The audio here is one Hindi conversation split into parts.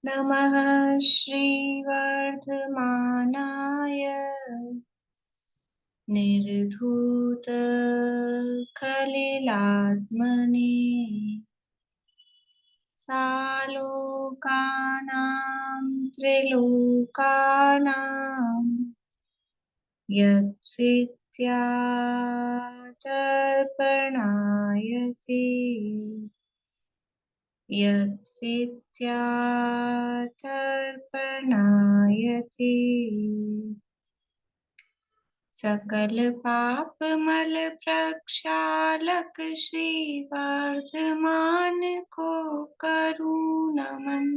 नमः श्रीवर्धमानाय निर्धूतकलिलात्मने सालोकानां त्रिलोकानां यद्विद्यातर्पणायते यद्विद्यातर्पणायते सकल पाप मल प्रक्षालक श्री वर्धमान को करुण नमन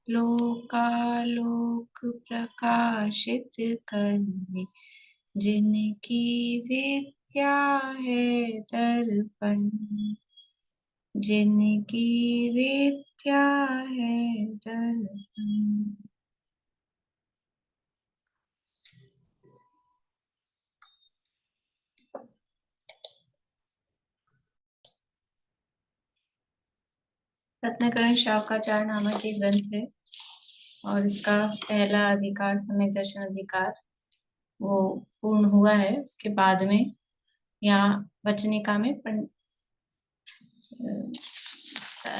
लोकालोक प्रकाशित करने जिनकी विद्या है दर्पण जिनकी विद्या है दर्पण। रत्नाकरण शावकाचार्य नामक एक ग्रंथ है और इसका पहला अधिकार सम्यक दर्शन अधिकार वो पूर्ण हुआ है। उसके बाद में यहाँ वचनिका में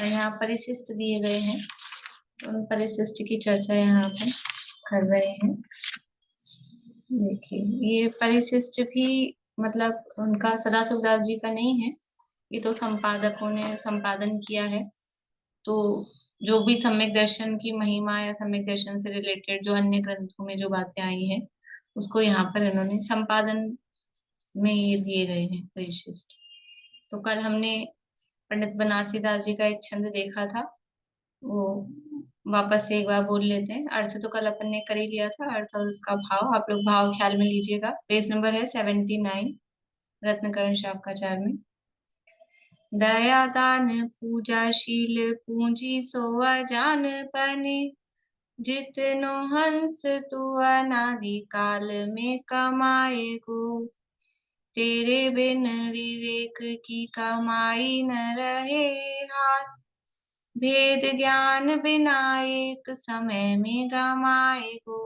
यहाँ परिशिष्ट दिए गए हैं, उन परिशिष्ट की चर्चा यहाँ अपन कर रहे हैं। देखिए, ये परिशिष्ट भी मतलब उनका सदाशिवदास जी का नहीं है, ये तो संपादकों ने संपादन किया है। तो जो भी सम्यक दर्शन की महिमा या सम्यक दर्शन से रिलेटेड जो अन्य ग्रंथों में जो बातें आई हैं उसको यहाँ पर इन्होंने संपादन में ये दिए गए हैं परिशिष्ट। तो कल हमने पंडित बनारसी दास जी का एक छंद देखा था, वो वापस से एक बार बोल लेते हैं। अर्थ तो कल अपन ने कर ही लिया था, अर्थ और उसका भाव आप लोग भाव ख्याल में लीजिएगा। पेज नंबर है 79 रत्नकरण शावकाचार्य में। दया दान पूजाशील पूंजी सोवा जान पने जितनो हंस तू अनादि काल में कमाए गो तेरे बिन विवेक की कमाई न रहे हाथ भेद ज्ञान बिना एक समय में गमाए गो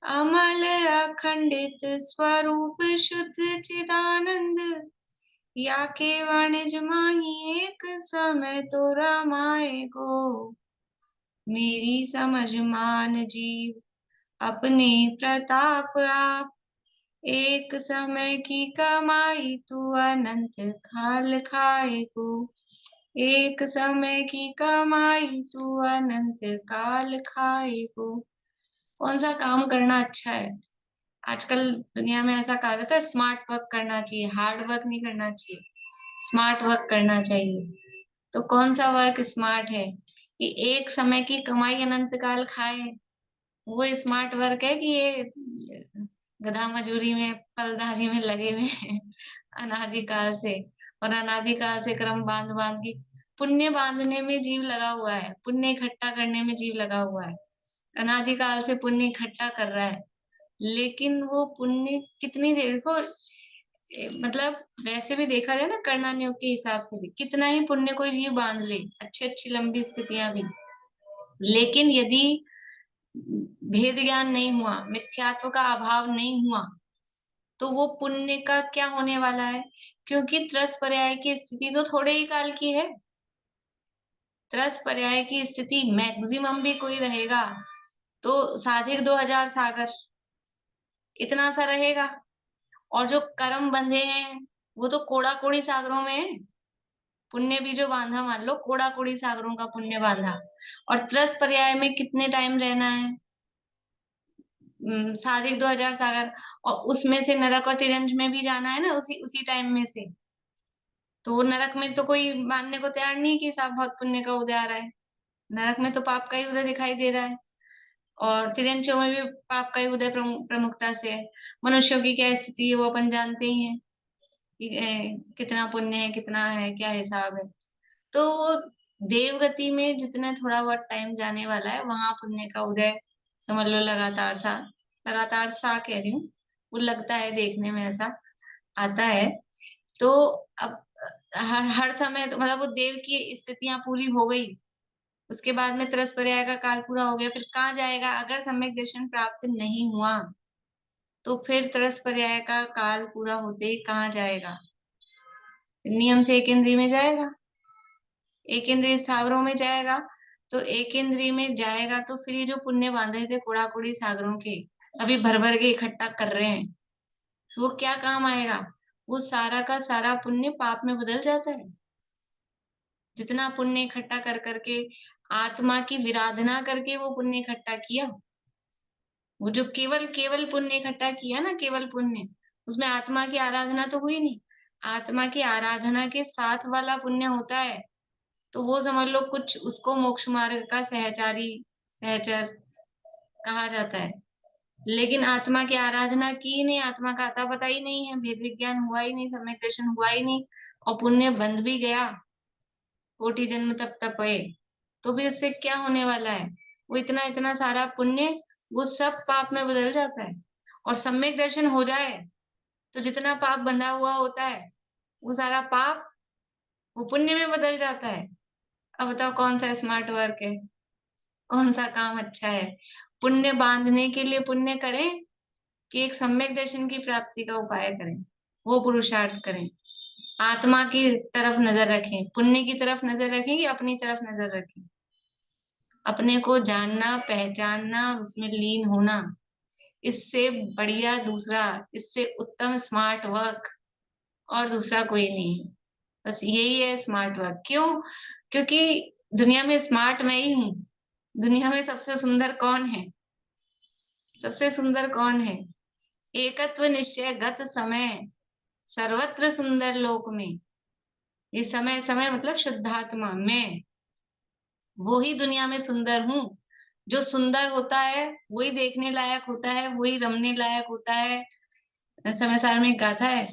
अमल अखंडित स्वरूप शुद्ध चिदानंद या के वाणिज माही एक समय तो रमाए गो मेरी समझ मान जीव अपने प्रताप आप एक समय की कमाई तू अनंत काल खाए को एक समय की कमाई तू अनंत काल खाए को। कौन सा काम करना अच्छा है? आजकल दुनिया में ऐसा कहा जाता है स्मार्ट वर्क करना चाहिए, हार्ड वर्क नहीं करना चाहिए, स्मार्ट वर्क करना चाहिए। तो कौन सा वर्क स्मार्ट है कि एक समय की कमाई अनंत काल खाए? वो स्मार्ट वर्क है कि ये गधा मजूरी में फलदारी में लगे हुए हैं अनादिकाल से, और अनादिकाल से क्रम बांध बांध के पुण्य बांधने में जीव लगा हुआ है, पुण्य इकट्ठा करने में जीव लगा हुआ है, अनादिकाल से पुण्य इकट्ठा कर रहा है। लेकिन वो पुण्य कितनी देर को मतलब वैसे भी देखा जाए ना, कर्णानियोग के हिसाब से भी कितना ही पुण्य कोई जीव बांध ले, अच्छी अच्छी लंबी स्थितियां भी, लेकिन यदि भेद ज्ञान नहीं हुआ, मिथ्यात्व का अभाव नहीं हुआ, तो वो पुण्य का क्या होने वाला है? क्योंकि त्रस पर्याय की स्थिति तो थोड़े ही काल की है। त्रस पर्याय की स्थिति मैक्सिमम भी कोई रहेगा तो साधिक 2000 सागर, इतना सा रहेगा। और जो कर्म बंधे हैं वो तो कोड़ा कोड़ी सागरों में है। पुण्य भी जो बांधा, मान लो कोड़ा कोड़ी सागरों का पुण्य बांधा, और त्रस पर्याय में कितने टाइम रहना है? साधिक 2000 सागर, और उसमें से नरक और तिरंज में भी जाना है ना, उसी उसी टाइम में से। तो नरक में तो कोई मानने को तैयार नहीं कि साहब बहुत पुण्य का उदय आ रहा है, नरक में तो पाप का ही उदय दिखाई दे रहा है, और तिरंजों में भी पाप का ही उदय प्रमुखता से है। मनुष्यों की क्या स्थिति है वो अपन जानते ही हैं कि कितना पुण्य है, कितना है, क्या हिसाब है। तो वो देवगति में जितने थोड़ा बहुत टाइम जाने वाला है वहां पुण्य का उदय समझ लो लगातार सा कह रही हूँ, वो लगता है देखने में ऐसा आता है। तो अब हर हर समय तो मतलब वो देव की स्थितियां पूरी हो गई उसके बाद में त्रस पर्याय का काल पूरा हो गया, फिर कहाँ जाएगा? अगर सम्यक दर्शन प्राप्त नहीं हुआ तो फिर त्रस पर्याय का काल पूरा होते ही कहाँ जाएगा? नियम से एक इंद्रिय में जाएगा, एक इंद्रिय स्थावरों में जाएगा। तो एक इंद्रिय में जाएगा तो फिर ये जो पुण्य बांधे थे कुड़ा कुड़ी सागरों के, अभी भर भर के इकट्ठा कर रहे हैं, वो क्या काम आएगा? वो सारा का सारा पुण्य पाप में बदल जाता है। जितना पुण्य इकट्ठा कर करके आत्मा की विराधना करके वो पुण्य इकट्ठा किया, वो जो केवल केवल पुण्य इकट्ठा किया ना, केवल पुण्य, उसमें आत्मा की आराधना तो हुई नहीं। आत्मा की आराधना के साथ वाला पुण्य होता है, तो वो समझ लो कुछ उसको मोक्ष मार्ग का सहचारी, सहचर कहा जाता है। लेकिन आत्मा की आराधना की नहीं, आत्मा का अता पता ही नहीं है, भेद विज्ञान हुआ ही नहीं, सम्यक दर्शन हुआ ही नहीं, और पुण्य बंध भी गया, कोटि जन्म तप तपे, तो भी उससे क्या होने वाला है? वो इतना इतना सारा पुण्य वो सब पाप में बदल जाता है। और सम्यक दर्शन हो जाए तो जितना पाप बंधा हुआ होता है वो सारा पाप वो पुण्य में बदल जाता है। अब बताओ कौन सा स्मार्ट वर्क है, कौन सा काम अच्छा है? पुण्य बांधने के लिए पुण्य करें कि एक सम्यक दर्शन की प्राप्ति का उपाय करें, वो पुरुषार्थ करें? आत्मा की तरफ नजर रखें, पुण्य की तरफ नजर रखें कि अपनी तरफ नजर रखें? अपने को जानना, पहचानना, उसमें लीन होना, इससे बढ़िया दूसरा, इससे उत्तम स्मार्ट वर्क और दूसरा कोई नहीं है। बस यही है स्मार्ट वर्क। क्यों? क्योंकि दुनिया में स्मार्ट मैं ही हूँ। दुनिया में सबसे सुंदर कौन है? सबसे सुंदर कौन है? एकत्व निश्चय गत समय, सर्वत्र सुंदर लोक में। ये समय, समय मतलब शुद्धात्मा, मैं वो ही दुनिया में सुंदर हूँ। जो सुंदर होता है वही देखने लायक होता है, वही रमने लायक होता है। समय सार में एक गाथा है,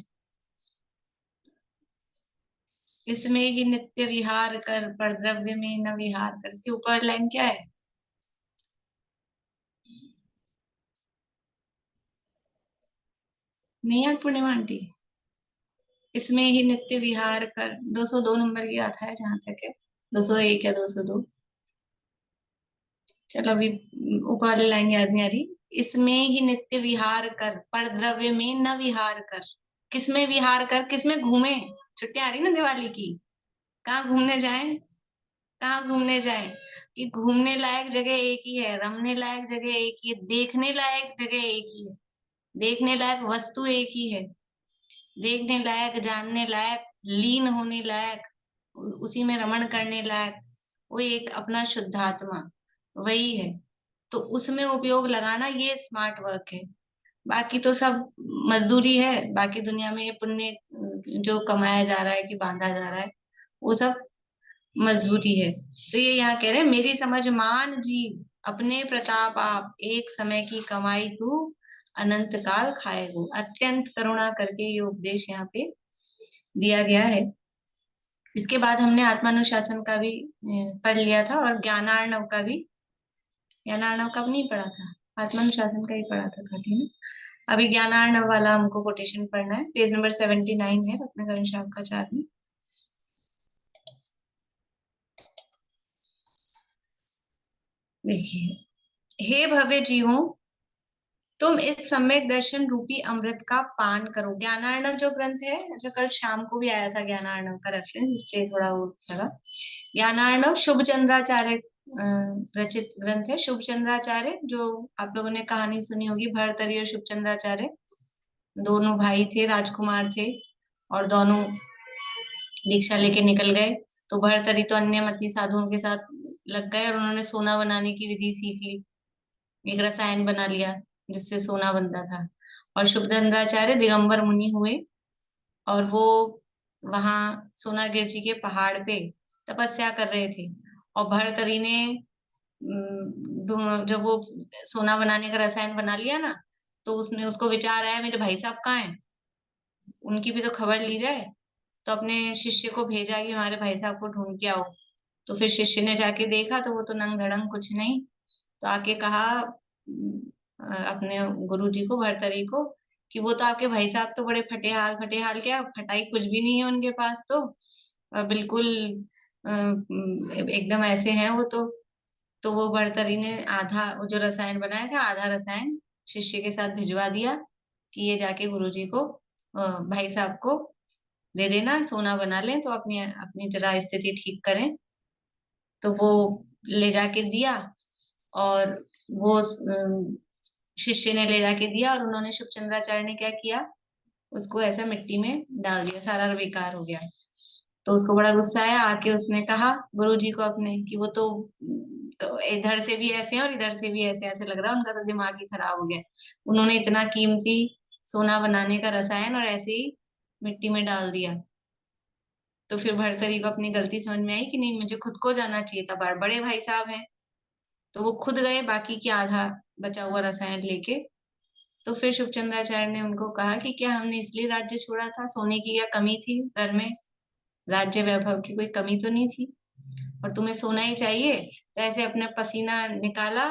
इसमें ही नित्य विहार कर, पर द्रव्य में न विहार कर। इसके ऊपर लाइन क्या है? नहीं यार पूर्णिमा आंटी, इसमें ही नित्य विहार कर, 202 नंबर की गाथा है जहां तक है, 201 या 202। चलो अभी ऊपर वाली लाइन याद नहीं आ रही। इसमें ही नित्य विहार कर, पर द्रव्य में न विहार कर। किसमें विहार कर? किसमें घूमे? छुट्टी आ रही ना दिवाली की, कहाँ घूमने जाएं? कहाँ घूमने जाएं? कि घूमने लायक जगह एक ही है, रमने लायक जगह एक ही है, देखने लायक जगह एक ही है, देखने लायक वस्तु एक ही है, देखने लायक, जानने लायक, लीन होने लायक, उसी में रमण करने लायक, वो एक अपना शुद्धात्मा वही है। तो उसमें उपयोग लगाना ये स्मार्ट वर्क है। बाकी तो सब मजदूरी है। बाकी दुनिया में ये पुण्य जो कमाया जा रहा है कि बांधा जा रहा है, वो सब मजबूरी है। तो ये यहाँ कह रहे हैं, मेरी समझ मान जीव अपने प्रताप आप, एक समय की कमाई तू अनंत काल खाएगो। अत्यंत करुणा करके ये उपदेश यहाँ पे दिया गया है। इसके बाद हमने आत्मानुशासन का भी पढ़ लिया था, और ज्ञानार्णव का भी। ज्ञानार्णव का भी नहीं पढ़ा था, आत्मानुशासन का ही पढ़ा था खाली ना। अभी ज्ञानार्णव वाला हमको कोटेशन पढ़ना है, पेज नंबर 79 है रत्नाकरण शाखाचार में। देखिए, हे भव्य जीवों, तुम इस सम्यक दर्शन रूपी अमृत का पान करो। ज्ञानार्णव जो ग्रंथ है, जो कल शाम को भी आया था ज्ञानार्णव का रेफरेंस, इसलिए थोड़ा वो लगा। ज्ञानार्णव शुभ चंद्राचार्य रचित ग्रंथ है। शुभ चंद्राचार्य, जो आप लोगों ने कहानी सुनी होगी, भर्तरी और शुभ चंद्राचार्य दोनों भाई थे, राजकुमार थे, और दोनों दीक्षा लेके निकल गए। तो भर्तरी तो अन्यमति साधुओं के साथ लग गए और उन्होंने सोना बनाने की विधि सीख ली, एक रसायन बना लिया जिससे सोना बनता था। और शुभचंद्राचार्य दिगंबर मुनि हुए, और वो वहां सोनागिर जी के पहाड़ पे तपस्या कर रहे थे। और भर्तरी ने जब वो सोना बनाने का रसायन बना लिया ना, तो उसने, उसको विचार आया मेरे भाई साहब कहाँ हैं, उनकी भी तो खबर ली जाए। तो अपने शिष्य को भेजा कि हमारे भाई साहब को ढूंढ के आओ। तो फिर शिष्य ने जाके देखा तो वो तो नंग धड़ंग कुछ नहीं। तो आके कहा अपने गुरु जी को, भर्तरी को, कि वो तो आपके भाई साहब तो बड़े फटे हाल, फटे हाल क्या, फटाई कुछ भी नहीं है उनके पास तो, बिल्कुल एकदम ऐसे हैं वो तो वो बढ़तरी ने आधा वो जो रसायन बनाया था, आधा रसायन शिष्य के साथ भिजवा दिया कि ये जाके गुरुजी को, भाई साहब को दे देना, सोना बना लें तो अपनी अपनी जरा स्थिति ठीक करें। तो वो ले जाके दिया, और वो शिष्य ने ले जाके दिया, और उन्होंने शुभचंद्राचार्य ने क्या किया, उसको ऐसा मिट्टी में डाल दिया, सारा बेकार हो गया। तो उसको बड़ा गुस्सा आया, आके उसने कहा गुरुजी को अपने कि वो तो इधर से भी ऐसे हैं और इधर से भी ऐसे, ऐसे लग रहा है उनका तो दिमाग ही खराब हो गया। उन्होंने इतना कीमती सोना बनाने का रसायन और ऐसे ही मिट्टी में डाल दिया। तो फिर भर्तरी को अपनी गलती समझ में आई कि नहीं, मुझे खुद को जाना चाहिए था, बड़े भाई साहब हैं। तो वो खुद गए बाकी की आधा बचा हुआ रसायन लेके। तो फिर शुभचंद्राचार्य ने उनको कहा कि क्या हमने इसलिए राज्य छोड़ा था, सोने की क्या कमी थी घर में, राज्य वैभव की कोई कमी तो नहीं थी, और तुम्हें सोना ही चाहिए। तो ऐसे अपने पसीना निकाला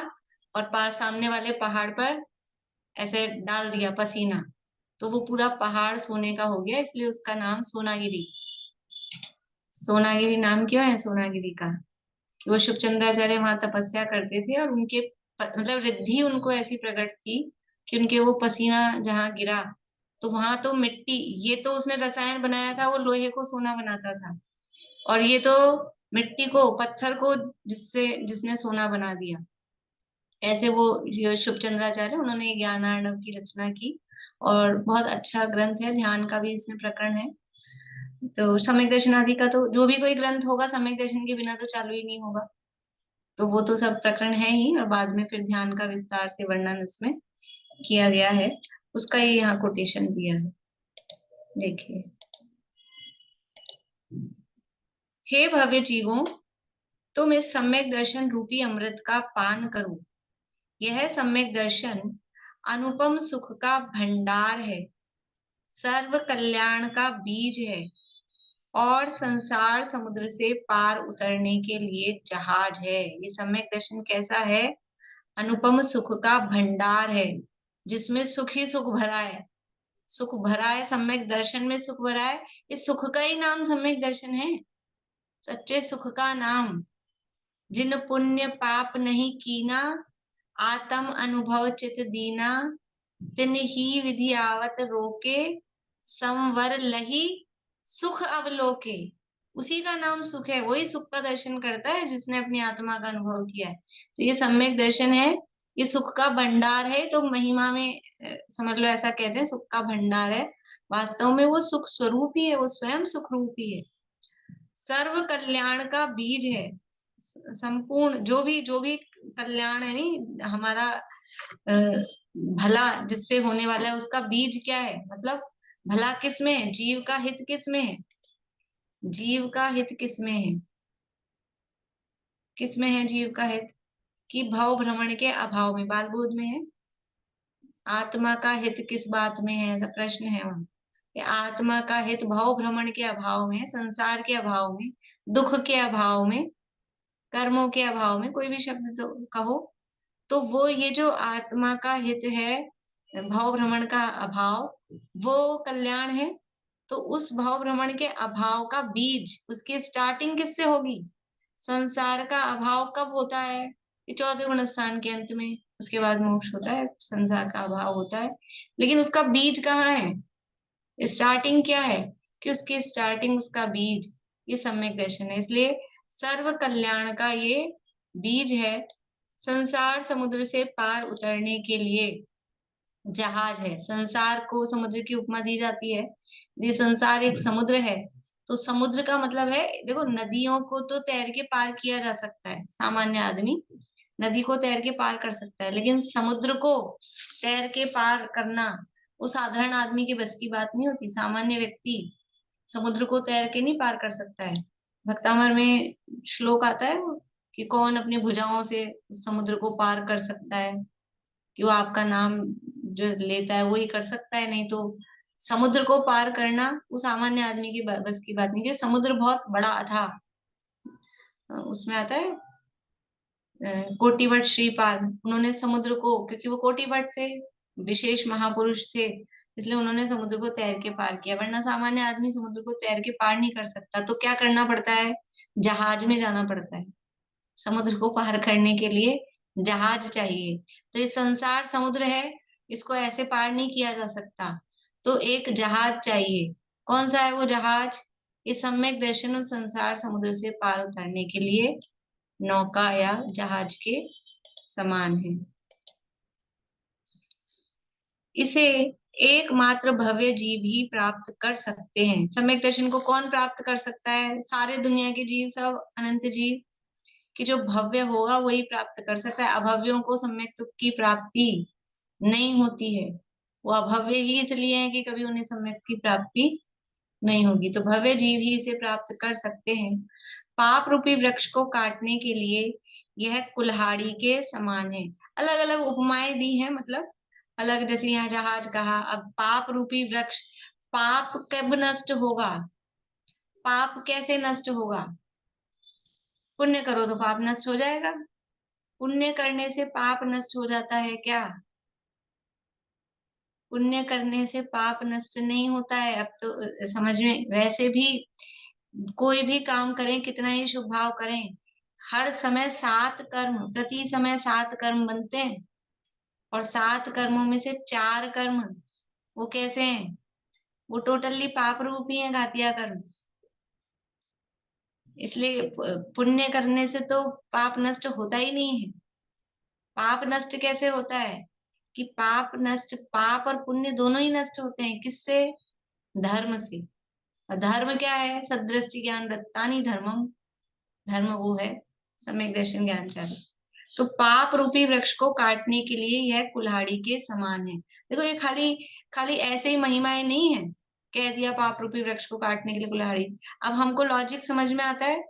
और पास सामने वाले पहाड़ पर ऐसे डाल दिया पसीना, तो वो पूरा पहाड़ सोने का हो गया, इसलिए उसका नाम सोनागिरी। सोनागिरी नाम क्यों है सोनागिरी का, कि वो शुभचंद्राचार्य वहां तपस्या करते थे, और उनके मतलब रिद्धि उनको ऐसी प्रकट थी कि उनके वो पसीना जहाँ गिरा, तो वहां तो मिट्टी, ये तो उसने रसायन बनाया था, वो लोहे को सोना बनाता था, और ये तो मिट्टी को, पत्थर को, जिसने सोना बना दिया। ऐसे वो ये शुभचंद्राचार्य, उन्होंने ज्ञानार्णव की रचना की, और बहुत अच्छा ग्रंथ है, ध्यान का भी इसमें प्रकरण है। तो सम्यक दर्शन आदि का तो जो भी कोई ग्रंथ होगा सम्यक दर्शन के बिना तो चालू ही नहीं होगा। तो वो तो सब प्रकरण है ही, और बाद में फिर ध्यान का विस्तार से वर्णन उसमें किया गया है, उसका ही यहाँ कोटेशन दिया है, देखिए। हे भव्य जीवों, तुम इस सम्यक दर्शन रूपी अमृत का पान करो। यह सम्यक दर्शन अनुपम सुख का भंडार है, सर्व कल्याण का बीज है, और संसार समुद्र से पार उतरने के लिए जहाज है। ये सम्यक दर्शन कैसा है, अनुपम सुख का भंडार है, जिसमें सुख ही सुख भरा है, सुख भरा है, सम्यक दर्शन में सुख भरा है। इस सुख का ही नाम सम्यक दर्शन है, सच्चे सुख का नाम। जिन पुण्य पाप नहीं कीना, आत्म अनुभव चित दीना, तिन ही विधि आवत रोके, संवर लही सुख अवलोके। उसी का नाम सुख है, वही सुख का दर्शन करता है जिसने अपनी आत्मा का अनुभव किया है। तो ये सम्यक दर्शन है, ये सुख का भंडार है। तो महिमा में समझ लो ऐसा कहते हैं, सुख का भंडार है, वास्तव में वो सुख स्वरूप ही है, वो स्वयं सुख रूप ही है। सर्व कल्याण का बीज है, संपूर्ण जो भी कल्याण है, नहीं हमारा भला जिससे होने वाला है, उसका बीज क्या है, मतलब भला किस में है, जीव का हित किस में है, जीव का हित किस में है, किस में है जीव का हित, कि भव भ्रमण के अभाव में, बाल बोध में है। आत्मा का हित किस बात में है, ऐसा प्रश्न है वहां, कि आत्मा का हित भव भ्रमण के अभाव में, संसार के अभाव में, दुख के अभाव में, कर्मों के अभाव में, कोई भी शब्द तो कहो, तो वो ये जो आत्मा का हित है, भाव भ्रमण का अभाव, वो कल्याण है। तो उस भाव भ्रमण के अभाव का बीज, उसकी स्टार्टिंग किससे होगी, संसार का अभाव कब होता है, कि 14 गुण स्थान के अंत में, उसके बाद मोक्ष होता है, संसार का अभाव होता है। लेकिन उसका बीज कहाँ है, स्टार्टिंग क्या है, कि उसकी स्टार्टिंग, उसका बीज ये सम्यक दर्शन है। इसलिए सर्व कल्याण का ये बीज है, संसार समुद्र से पार उतरने के लिए जहाज है। संसार को समुद्र की उपमा दी जाती है, ये संसार एक समुद्र है। तो समुद्र का मतलब है, देखो नदियों को तो तैर के पार किया जा सकता है, सामान्य आदमी नदी को तैर के पार कर सकता है, लेकिन समुद्र को तैर के पार करना वो साधारण आदमी के बस की बात नहीं होती। सामान्य व्यक्ति समुद्र को तैर के नहीं पार कर सकता है। भक्तामर में श्लोक आता है कि कौन अपनी भुजाओं से उस समुद्र को पार कर सकता है, कि वो आपका नाम जो लेता है वो ही कर सकता है, नहीं तो समुद्र को पार करना वो सामान्य आदमी की बस की बात नहीं, कि समुद्र बहुत बड़ा था। उसमें आता है कोटिवट श्रीपाल, उन्होंने समुद्र को, क्योंकि वो कोटिवट थे, विशेष महापुरुष थे, इसलिए उन्होंने समुद्र को तैर के पार किया, वरना सामान्य आदमी समुद्र को तैर के पार नहीं कर सकता। तो क्या करना पड़ता है? जहाज में जाना पड़ता है। समुद्र को पार करने के लिए जहाज चाहिए। तो ये संसार समुद्र है, इसको ऐसे पार नहीं किया जा सकता। तो एक जहाज चाहिए। कौन सा है वो जहाज? ये सम्यक दर्शन और संसार समुद्र से पार उतरने के लिए नौका या जहाज के समान है। इसे एकमात्र भव्य जीव ही प्राप्त कर सकते हैं। सम्यक दर्शन को कौन प्राप्त कर सकता है? सारे दुनिया के जीव, सब अनंत जीव कि जो भव्य होगा वही प्राप्त कर सकता है। अभव्यों को सम्यक की प्राप्ति नहीं होती है। वो अभव्य ही इसलिए है कि कभी उन्हें सम्यक की प्राप्ति नहीं होगी। तो भव्य जीव ही इसे प्राप्त कर सकते हैं। पाप रूपी वृक्ष को काटने के लिए यह कुल्हाड़ी के समान है। अलग अलग उपमाएं दी हैं, मतलब अलग, जैसे यहाँ जहाज कहा। अब पाप रूपी वृक्ष, पाप कब नष्ट होगा? पाप कैसे नष्ट होगा? पुण्य करो तो पाप नष्ट हो जाएगा। पुण्य करने से पाप नष्ट हो जाता है क्या? पुण्य करने से पाप नष्ट नहीं होता है। अब तो समझ में, वैसे भी कोई भी काम करें, कितना ही शुभ भाव करें, हर समय 7 कर्म, प्रति समय 7 कर्म बनते हैं। और 7 कर्मों में से 4 कर्म वो कैसे हैं? वो टोटली पाप रूप ही है, घातिया कर्म। इसलिए पुण्य करने से तो पाप नष्ट होता ही नहीं है। पाप नष्ट कैसे होता है? कि पाप नष्ट, पाप और पुण्य दोनों ही नष्ट होते हैं। किससे? धर्म से। और धर्म क्या है? सदृष्टि ज्ञान रत्तानि धर्मम। धर्म वो है सम्यक दर्शन ज्ञान चार। तो पाप रूपी वृक्ष को काटने के लिए यह कुल्हाड़ी के समान है। देखो, ये खाली खाली ऐसे ही महिमाएं नहीं है, कह दिया पाप रूपी वृक्ष को काटने के लिए कुल्हाड़ी। अब हमको लॉजिक समझ में आता है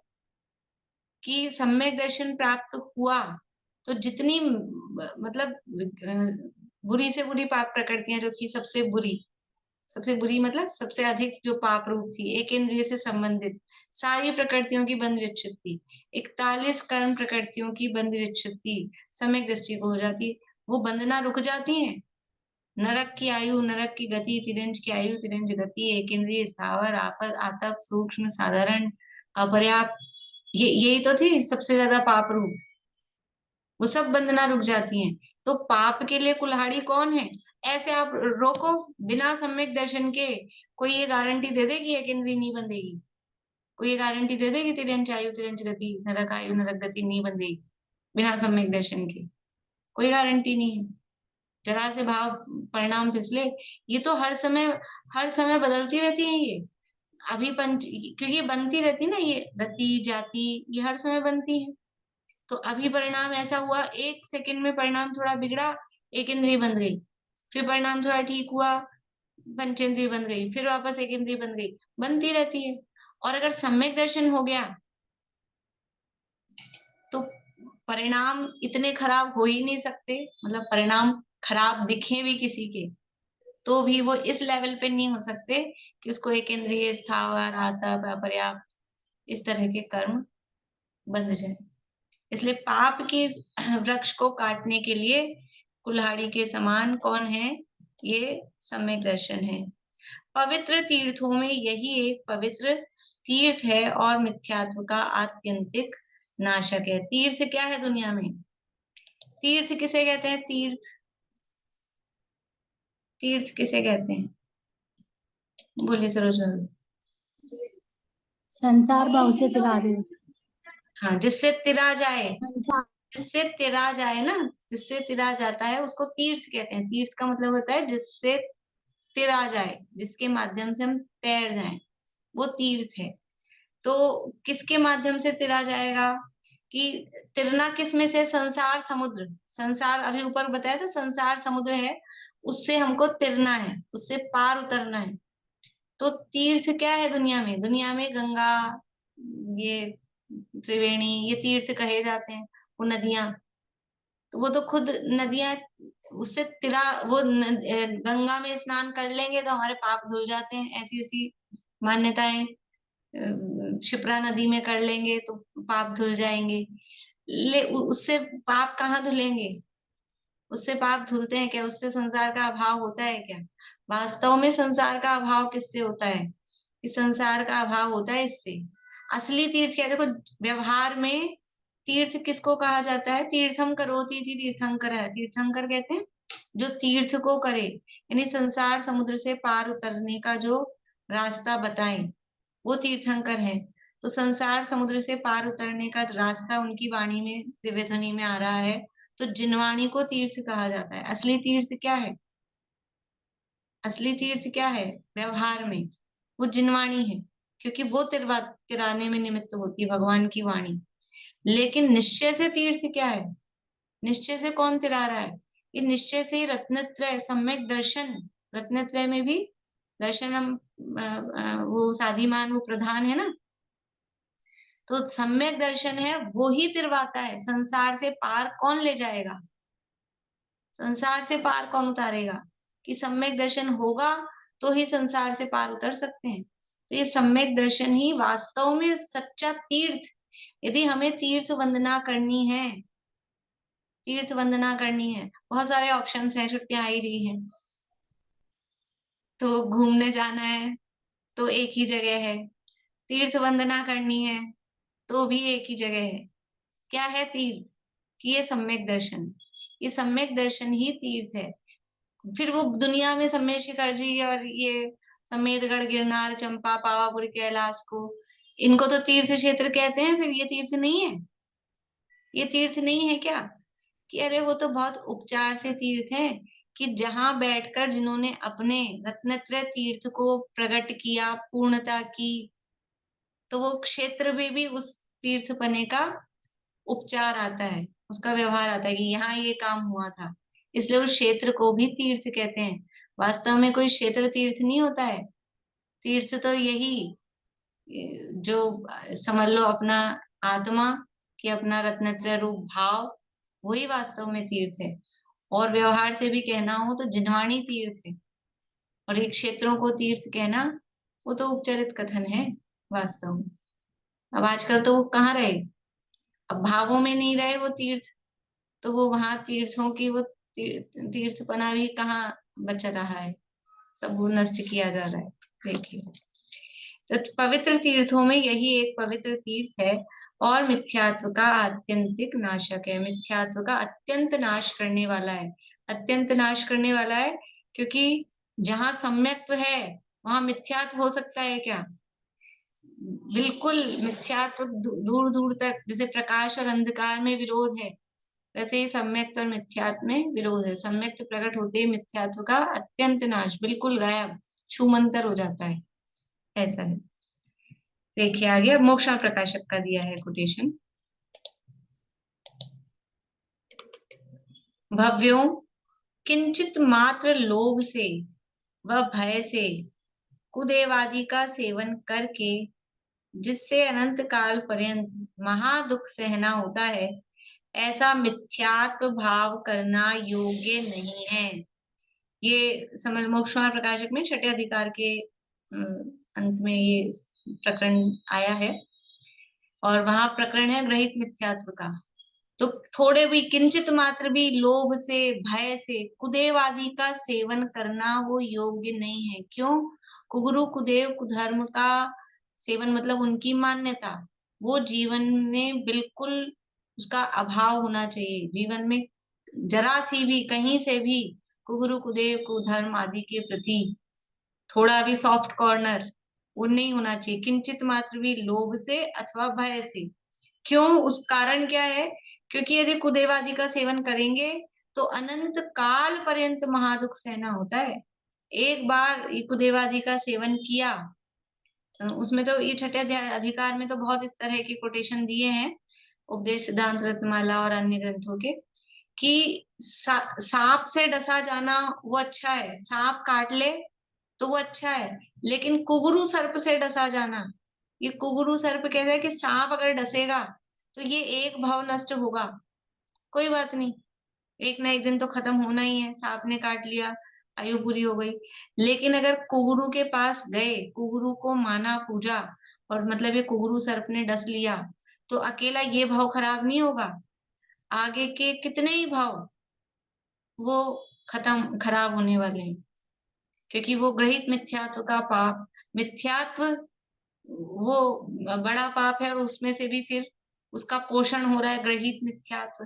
कि सम्यक दर्शन प्राप्त हुआ तो जितनी मतलब बुरी से बुरी पाप प्रकृतियां जो थी, सबसे बुरी, सबसे बुरी मतलब सबसे अधिक जो पाप रूप थी, एक इंद्रिय से संबंधित सारी प्रकृतियों की बंध विच्छित्ति, 41 कर्म प्रकृतियों की बंध विच्छित्ति सम्यक दृष्टि को हो जाती। वो बंधना रुक जाती है। नरक की आयु, नरक की गति, तिरंज की आयु, तिरंज गति, एक इंद्रिय, स्थावर, आपद, आतप, सूक्ष्म, साधारण, अपर्याप्त, ये यही तो थी सबसे ज्यादा पाप रूप। वो सब बंधना रुक जाती हैं। तो पाप के लिए कुल्हाड़ी कौन है? ऐसे आप रोको, बिना सम्यक दर्शन के कोई ये गारंटी दे दे कि एक इंद्री नहीं बंधेगी? कोई ये गारंटी दे दे कि तिरंज आयु, तिरंज गति, नरक आयु, नरक गति नहीं बंधेगी बिना सम्यक दर्शन के? कोई गारंटी नहीं है। जरा से भाव परिणाम फिसले, ये तो हर समय बदलती रहती है ये। अभी पंच, क्योंकि ये बनती रहती है ना, ये गति जाति, ये हर समय बनती है। तो अभी परिणाम ऐसा हुआ, 1 सेकंड में परिणाम थोड़ा बिगड़ा, एक इंद्रिय बंध गई। फिर परिणाम थोड़ा ठीक हुआ, पंचेंद्रिय बन गई, फिर वापस एक इंद्रिय बन गई, बनती रहती है। और अगर सम्यक दर्शन हो गया तो परिणाम इतने खराब हो ही नहीं सकते। मतलब परिणाम खराब दिखे भी किसी के, तो भी वो इस लेवल पे नहीं हो सकते कि उसको एक इंद्रिय, स्थावर, आतप, अपर्याप्त, इस तरह के कर्म बंध जाए। इसलिए पाप के वृक्ष को काटने के लिए कुल्हाड़ी के समान कौन है? ये सम्यक दर्शन है। पवित्र तीर्थों में यही एक पवित्र तीर्थ है और मिथ्यात्व का आत्यंतिक नाशक है। तीर्थ क्या है दुनिया में? तीर्थ किसे कहते हैं? तीर्थ, तीर्थ किसे कहते हैं? बोलिए सरोज भाभी। संसार भाव से तिरारे। हाँ, जिससे तिरा जाए, संसार। जिससे तिरा जाए ना, जिससे तिरा जाता है उसको तीर्थ कहते हैं। तीर्थ का मतलब होता है जिससे तिरा जाए, जिसके माध्यम से हम तैर जाएं, वो तीर्थ है। तो किसके माध्यम से तिरा जाएगा? कि तिरना किस में से? संसार समुद्र, संसार अभी ऊपर बताया था, संसार समुद्र है, उससे हमको तिरना है, उससे पार उतरना है। तो तीर्थ क्या है दुनिया में? दुनिया में गंगा, ये त्रिवेणी, ये तीर्थ कहे जाते हैं। वो नदियां, तो वो तो खुद नदियां, उससे तिरा, वो गंगा में स्नान कर लेंगे तो हमारे पाप धुल जाते हैं, ऐसी ऐसी मान्यताएं। शिप्रा नदी में कर लेंगे तो पाप धुल जाएंगे। उससे पाप कहाँ धुलेंगे? उससे पाप धुलते हैं क्या? उससे संसार का अभाव होता है क्या? वास्तव में संसार का अभाव किससे होता है? कि संसार का अभाव होता है इससे। असली तीर्थ क्या है? देखो, व्यवहार में तीर्थ किसको कहा जाता है? तीर्थम करोति इति तीर्थंकर है। तीर्थंकर कहते हैं जो तीर्थ को करे, यानी संसार समुद्र से पार उतरने का जो रास्ता बताए, वो तीर्थंकर है। तो संसार समुद्र से पार उतरने का रास्ता उनकी वाणी में, दिव्य ध्वनि में आ रहा है, तो जिनवाणी को तीर्थ कहा जाता है। असली तीर्थ क्या है? असली तीर्थ क्या है? व्यवहार में वो जिनवाणी है, क्योंकि वो तिराने में निमित्त होती है, भगवान की वाणी। लेकिन निश्चय से तीर्थ क्या है? निश्चय से कौन तिरा रहा है? ये निश्चय से ही रत्नत्रय सम्यक दर्शन। रत्नत्रय में भी दर्शन हम वो साधिमान, वो प्रधान है ना। तो सम्यक दर्शन है, वो ही तिरवाता है। संसार से पार कौन ले जाएगा? संसार से पार कौन उतारेगा? कि सम्यक दर्शन होगा तो ही संसार से पार उतर सकते हैं। तो ये सम्यक दर्शन ही वास्तव में सच्चा तीर्थ। यदि हमें तीर्थ वंदना करनी है, तीर्थ वंदना करनी है, बहुत सारे ऑप्शंस हैं, छुट्टियां आ ही रही हैं, तो घूमने जाना है तो एक ही जगह है, तीर्थ वंदना करनी है तो भी एक ही जगह है। क्या है तीर्थ? कि ये सम्यक दर्शन, ये सम्यक दर्शन ही तीर्थ है। फिर वो दुनिया में सम्मेद शिखर जी और ये समेतगढ़, गिरनार, चंपा, पावापुरी, कैलाश को, इनको तो तीर्थ क्षेत्र कहते हैं, फिर ये तीर्थ नहीं है? ये तीर्थ नहीं है क्या? कि अरे वो तो बहुत उपचार से तीर्थ है, कि जहां बैठकर जिन्होंने अपने रत्नत्रय तीर्थ को प्रकट किया, पूर्णता की, तो वो क्षेत्र में भी उस तीर्थपने का उपचार आता है, उसका व्यवहार आता है कि यहाँ ये काम हुआ था, इसलिए उस क्षेत्र को भी तीर्थ कहते हैं। वास्तव में कोई क्षेत्र तीर्थ नहीं होता है। तीर्थ तो यही जो समझ लो अपना आत्मा, कि अपना रत्नत्रय रूप भाव, वही वास्तव में तीर्थ है। और व्यवहार से भी कहना हो तो जिन्वाणी तीर्थ है, और ये क्षेत्रों को तीर्थ कहना, वो तो उपचरित कथन है वास्तव में। अब आजकल तो वो कहाँ रहे, अब भावों में नहीं रहे वो तीर्थ, तो वो वहां तीर्थों की वो तीर्थपना भी कहाँ बच रहा है, सब वो नष्ट किया जा रहा है। देखिए, तो पवित्र तीर्थों में यही एक पवित्र तीर्थ है, और मिथ्यात्व का आत्यंतिक नाशक है। मिथ्यात्व का अत्यंत नाश करने वाला है, अत्यंत नाश करने वाला है, क्योंकि जहां सम्यक्त्व है वहां मिथ्यात्व हो सकता है क्या? बिल्कुल। मिथ्यात्व दूर दूर तक, जैसे प्रकाश और अंधकार में विरोध है, वैसे ही सम्यक्त और मिथ्यात्व में विरोध है। सम्यक्त प्रकट होते ही मिथ्यात्व का अत्यंत नाश, बिल्कुल गायब, छूमंतर हो जाता है, ऐसा है। देखिए आगे, अब मोक्ष प्रकाशक का दिया है कोटेशन। भव्यों, किंचित मात्र लोभ से व भय से कुदेवादि का सेवन करके, जिससे अनंत काल पर्यंत महादुख सहना होता है, ऐसा मिथ्यात्व भाव करना योग्य नहीं है। ये समझ, मोक्ष प्रकाशक में छठे अधिकार के अंत में ये प्रकरण आया है, और वहां प्रकरण है ग्रहित मिथ्यात्व का। तो थोड़े भी, किंचित मात्र भी लोभ से, भय से कुदेव आदि का सेवन करना वो योग्य नहीं है। क्यों? कुगुरु कुदेव कुधर्म का सेवन मतलब उनकी मान्यता, वो जीवन में बिल्कुल उसका अभाव होना चाहिए। जीवन में जरा सी भी, कहीं से भी कुगुरु कुदेव कुधर्म आदि के प्रति थोड़ा भी सॉफ्ट कॉर्नर वो नहीं होना चाहिए, किंचित मात्र भी लोभ से अथवा भय से। क्यों? उस कारण क्या है? क्योंकि यदि कुदेवादि का सेवन करेंगे तो अनंत काल पर्यंत महादुख सहना होता है। एक बार ये कुदेवादि का सेवन किया, उसमें तो ये छठे अधिकार में तो बहुत इस तरह के कोटेशन दिए हैं, उपदेश सिद्धांत रत्नमाला और अन्य ग्रंथों के, कि सांप से डसा जाना वो अच्छा है, सांप काट ले तो वो अच्छा है, लेकिन कुगुरु सर्प से डसा जाना, ये कुगुरु सर्प कहता है कि सांप अगर डसेगा तो ये एक भाव नष्ट होगा, कोई बात नहीं, एक ना एक दिन तो खत्म होना ही है, सांप ने काट लिया, आयु पूरी हो गई। लेकिन अगर कुगुरु के पास गए, कुगुरु को माना, पूजा, और मतलब ये कुगुरु सर्प ने डस लिया, तो अकेला ये भाव खराब नहीं होगा, आगे के कितने ही भाव वो खत्म, खराब होने वाले हैं। क्योंकि वो ग्रहित मिथ्यात्व का पाप, मिथ्यात्व वो बड़ा पाप है, और उसमें से भी फिर उसका पोषण हो रहा है ग्रहित मिथ्यात्व।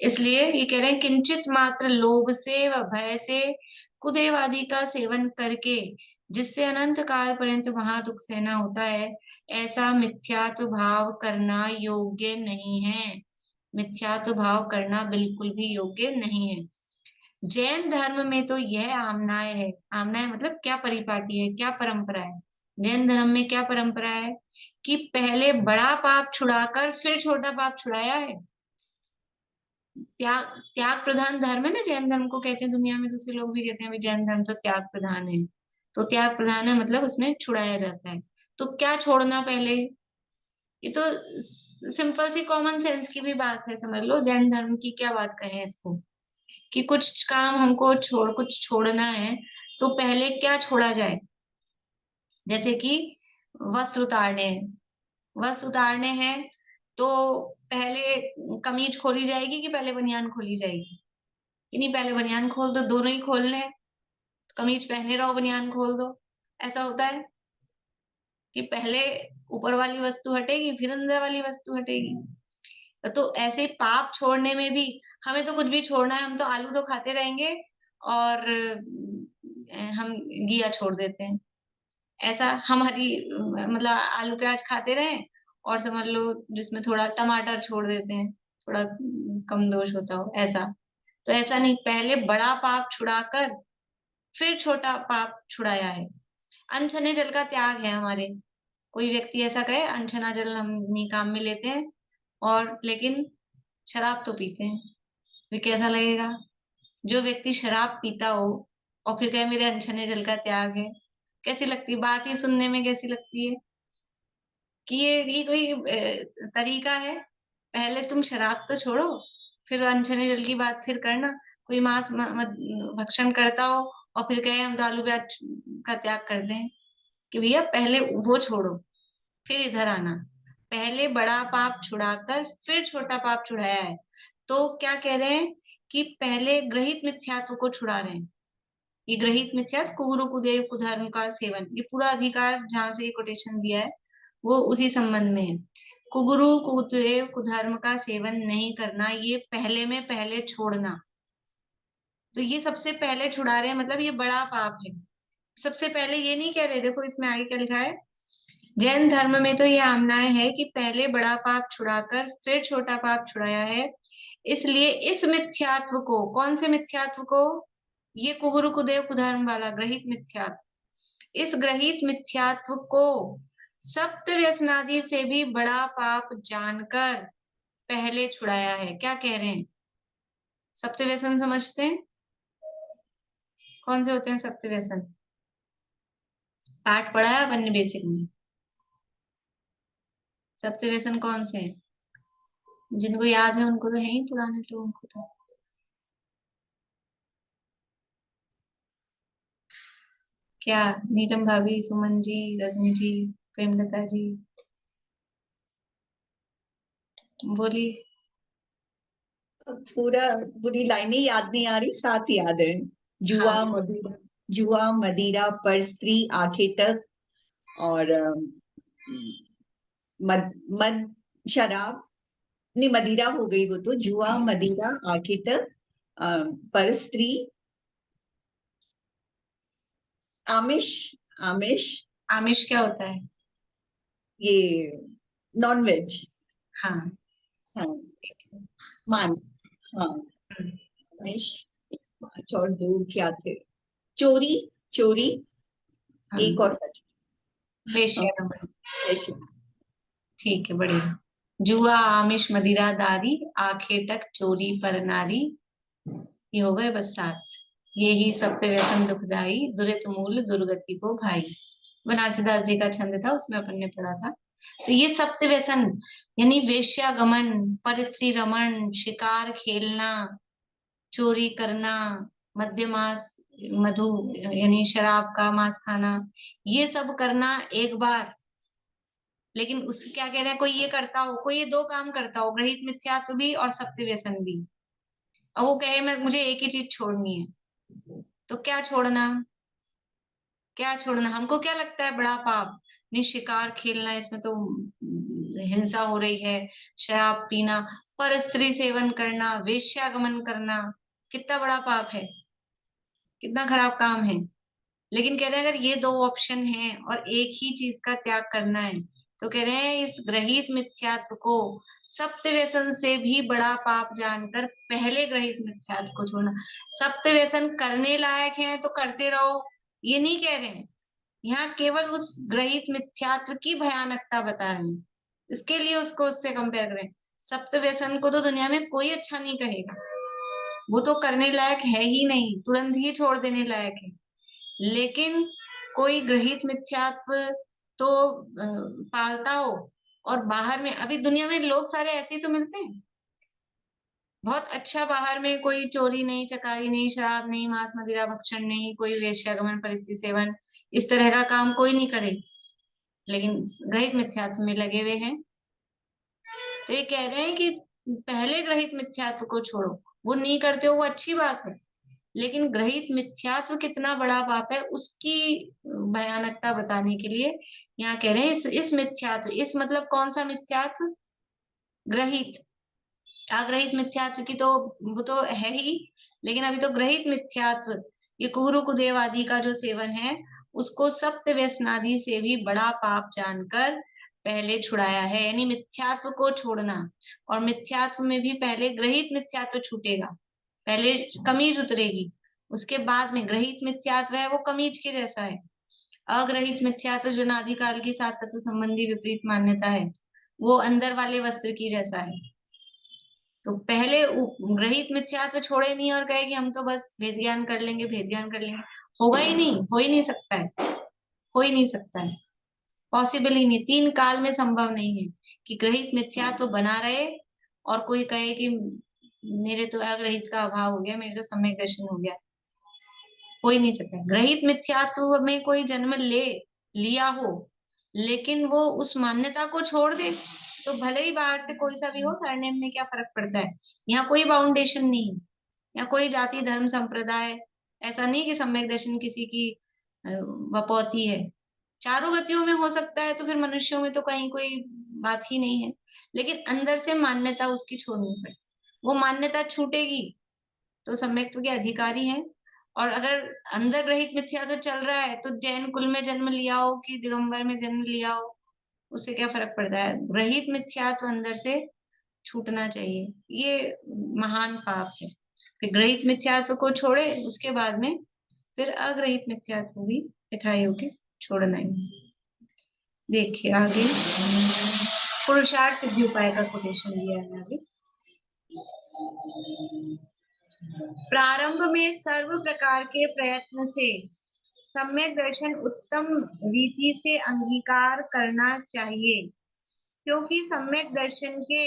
इसलिए ये कह रहे हैं, किंचित मात्र लोभ से व भय से कुदेव आदि का सेवन करके जिससे अनंत काल पर्यंत महादुख सहना होता है, ऐसा मिथ्यात्व भाव करना योग्य नहीं है। मिथ्यात्व भाव करना बिल्कुल भी योग्य नहीं है। जैन धर्म में तो यह आमनाय है। आमनाय मतलब क्या परिपाटी है, क्या परंपरा है। जैन धर्म में क्या परंपरा है कि पहले बड़ा पाप छुड़ाकर फिर छोटा पाप छुड़ाया है। त्याग त्याग प्रधान धर्म है ना, जैन धर्म को कहते हैं। दुनिया में दूसरे लोग भी कहते हैं जैन धर्म तो त्याग प्रधान है। तो त्याग प्रधान है मतलब उसमें छुड़ाया जाता है। तो क्या छोड़ना पहले, ये तो सिंपल सी कॉमन सेंस की भी बात है, समझ लो। जैन धर्म की क्या बात कहें इसको, कि कुछ काम हमको कुछ छोड़ना है, तो पहले क्या छोड़ा जाए। जैसे कि वस्त्र उतारने हैं, वस्त्र उतारने हैं, तो पहले कमीज खोली जाएगी कि पहले बनियान खोली जाएगी? कि नहीं, पहले बनियान खोल दो, दोनों ही खोलने हैं। कमीज पहने रहो, बनियान खोल दो। ऐसा होता है कि पहले ऊपर वाली वस्तु हटेगी फिर अंदर वाली वस्तु हटेगी। तो ऐसे पाप छोड़ने में भी हमें तो कुछ भी छोड़ना है, हम तो आलू तो खाते रहेंगे और हम घिया छोड़ देते हैं। ऐसा हम हरी मतलब आलू प्याज खाते रहें, और समझ लो जिसमें थोड़ा टमाटर छोड़ देते हैं, थोड़ा कम दोष होता हो, ऐसा। तो ऐसा नहीं, पहले बड़ा पाप छुड़ाकर फिर छोटा पाप छुड़ाया है। अनछने जल का त्याग है हमारे। कोई व्यक्ति ऐसा कहे अनछना जल हम नहीं काम में लेते हैं, और लेकिन शराब तो पीते हैं, फिर कैसा लगेगा? जो व्यक्ति शराब पीता हो और फिर कहे मेरे अनछने जल का त्याग है, कैसी लगती बात? ही सुनने में कैसी लगती है कि ये कोई तरीका है? पहले तुम शराब तो छोड़ो, फिर अनछने जल की बात फिर करना। कोई मांस भक्षण करता हो और फिर कहे हम तो आलू प्याज का त्याग कर दें, कि भैया पहले वो छोड़ो फिर इधर आना। पहले बड़ा पाप छुड़ाकर फिर छोटा पाप छुड़ाया है। तो क्या कह रहे हैं कि पहले ग्रहित मिथ्यात्व को छुड़ा रहे हैं। ये ग्रहित मिथ्यात्व कुगुरु कुदेव कुधर्म का सेवन, ये पूरा अधिकार जहां से ये कोटेशन दिया है वो उसी संबंध में है। कुगुरु कुदेव कुधर्म का सेवन नहीं करना, ये पहले में पहले छोड़ना। तो ये सबसे पहले छुड़ा रहे हैं, मतलब ये बड़ा पाप है। सबसे पहले ये नहीं कह रहे, देखो इसमें आगे क्या लिखा है। जैन धर्म में तो यह आमनाय है कि पहले बड़ा पाप छुड़ाकर फिर छोटा पाप छुड़ाया है। इसलिए इस मिथ्यात्व को, कौन से मिथ्यात्व को? ये कुगुरु कुदेव कुधर्म वाला ग्रहित मिथ्यात्व, इस ग्रहित मिथ्यात्व को सप्त व्यसनादि से भी बड़ा पाप जानकर पहले छुड़ाया है। क्या कह रहे हैं? सप्त व्यसन समझते हैं? कौन से होते हैं सप्त व्यसन? पाठ पढ़ा है अपन ने बेसिक में। सप्त व्यसन कौन से हैं? जिनको याद है उनको तो है ही, पुराने लोगों को तो। क्या? नीलम भाभी, सुमन जी, रजनी जी, प्रेमलता जी, बोली। पूरा पूरी लाइनें याद नहीं आ रही, साथ याद है। हाँ, जुआ मदिरा पर स्त्री आंखें तक, और मद मद शराब, नहीं मदिरा हो गई वो तो। जुआ मदिरा आंखें तक, पर स्त्री, आमिष। आमिष आमिष क्या होता है? ये नॉन वेज। हाँ, हाँ, ठीक है। मान। हाँ, हम्म, आमिष। पांच और दो क्या थे? चोरी। चोरी हाँ, एक और बचा। हाँ, वेश्या। वैसे। ठीक है, बढ़िया। जुआ, आमिष, मदिरादारी, आखेटक, चोरी, पर नारी, ये हो गए बस 7। ये ही सप्त व्यसन दुखदाई, दुरित मूल दुर्गति को भाई। बनारसीदास जी का छंद था, उसमें अपन ने पढ़ा था। तो ये सप्त व्यसन यानी वेश्यागमन, परस्त्री रमण, शिकार खेलना, चोरी करना, मद्य मास, मधु यानी शराब का मांस खाना, ये सब करना एक बार। लेकिन उस क्या कह रहे हैं, कोई ये करता हो, कोई ये दो काम करता हो, ग्रहित मिथ्यात्व भी और सप्त व्यसन भी, और वो कहे मैं मुझे एक ही चीज छोड़नी है, तो क्या छोड़ना? क्या छोड़ना? हमको क्या लगता है बड़ा पाप? नहीं, शिकार खेलना, इसमें तो हिंसा हो रही है, शराब पीना, पर स्त्री सेवन करना, वेश्यागमन करना, कितना बड़ा पाप है, कितना खराब काम है। लेकिन कह रहे हैं अगर ये दो ऑप्शन हैं और एक ही चीज का त्याग करना है, तो कह रहे हैं इस ग्रहित मिथ्यात्व को सप्त व्यसन से भी बड़ा पाप जानकर पहले ग्रहित मिथ्यात्व को छोड़ना। सप्त व्यसन करने लायक है तो करते रहो, ये नहीं कह रहे हैं। यहाँ केवल उस ग्रहित मिथ्यात्व की भयानकता बता रहे हैं, इसके लिए उसको उससे कंपेयर करें। सप्त व्यसन को तो दुनिया में कोई अच्छा नहीं कहेगा, वो तो करने लायक है ही नहीं, तुरंत ही छोड़ देने लायक है। लेकिन कोई ग्रहित मिथ्यात्व तो पालता हो, और बाहर में अभी दुनिया में लोग सारे ऐसे ही तो मिलते हैं, बहुत अच्छा, बाहर में कोई चोरी नहीं, चकारी नहीं, शराब नहीं, मांस मदिरा भक्षण नहीं, कोई वेश्यागमन परिस्थिति सेवन, इस तरह का काम कोई नहीं करे, लेकिन ग्रहित मिथ्यात्व में लगे हुए हैं। तो ये कह रहे हैं कि पहले ग्रहित मिथ्यात्व को छोड़ो, वो नहीं करते हो वो अच्छी बात है, लेकिन ग्रहित मिथ्यात्व कितना बड़ा पाप है उसकी भयानकता बताने के लिए यहाँ कह रहे हैं इस मिथ्यात्व, इस मतलब कौन सा मिथ्यात्व? ग्रहित। अग्रहित मिथ्यात्व की तो वो तो है ही, लेकिन अभी तो ग्रहित मिथ्यात्व, ये कुहू कुदेव आदि का जो सेवन है, उसको सप्त व्यसनादि से भी बड़ा पाप जानकर पहले छुड़ाया है, यानी मिथ्यात्व को छोड़ना। और मिथ्यात्व में भी पहले ग्रहित मिथ्यात्व छूटेगा, पहले कमीज उतरेगी, उसके बाद में ग्रहित मिथ्यात्व है वो कमीज के जैसा है। अग्रहित मिथ्यात्व जो अनादि काल की सात तत्व संबंधी विपरीत मान्यता है, वो अंदर वाले वस्त्र की जैसा है। तो पहले ग्रहित मिथ्यात्व छोड़े नहीं और कहे कि हम तो बस भेद ज्ञान कर लेंगे, भेद ज्ञान कर लेंगे, होगा ही नहीं, हो ही नहीं सकता है, हो ही नहीं सकता है, पॉसिबल ही नहीं, तीन काल में संभव नहीं है कि ग्रहित मिथ्यात्व बना रहे और कोई कहे कि मेरे तो अग्रहित का अभाव हो गया, मेरे तो सम्यक दर्शन हो गया, हो ही नहीं सकता है। ग्रहित मिथ्यात्व में कोई जन्म ले लिया हो, लेकिन वो उस मान्यता को छोड़ दे, तो भले ही बाहर से कोई सा भी हो, सरनेम में क्या फर्क पड़ता है। यहाँ कोई बाउंडेशन नहीं है, यहाँ कोई जाति धर्म संप्रदाय, ऐसा नहीं कि सम्यक दर्शन किसी की वपौती है। चारों गतियों में हो सकता है, तो फिर मनुष्यों में तो कहीं कोई बात ही नहीं है, लेकिन अंदर से मान्यता उसकी छोड़नी पड़े, वो मान्यता छूटेगी तो सम्यक्त्व के अधिकारी हैं। और अगर अंदर ग्रहित मिथ्या तो चल रहा है, तो जैन कुल में जन्म लिया हो कि दिगंबर में जन्म लिया हो, उससे क्या फर्क पड़ता है, ग्रहित मिथ्या तो अंदर से छूटना चाहिए। ये महान पाप है कि ग्रहित मिथ्यात्व को छोड़े, उसके बाद में फिर अग्रहित मिथ्यात्व भी यथायोग्य होके छोड़ना ही। देखिए आगे पुरुषार्थ सिद्धि उपाय का कोटेशन दिया है आगे। प्रारंभ में सर्व प्रकार के प्रयत्न से सम्यक दर्शन उत्तम रीति से अंगीकार करना चाहिए, क्योंकि सम्यक दर्शन के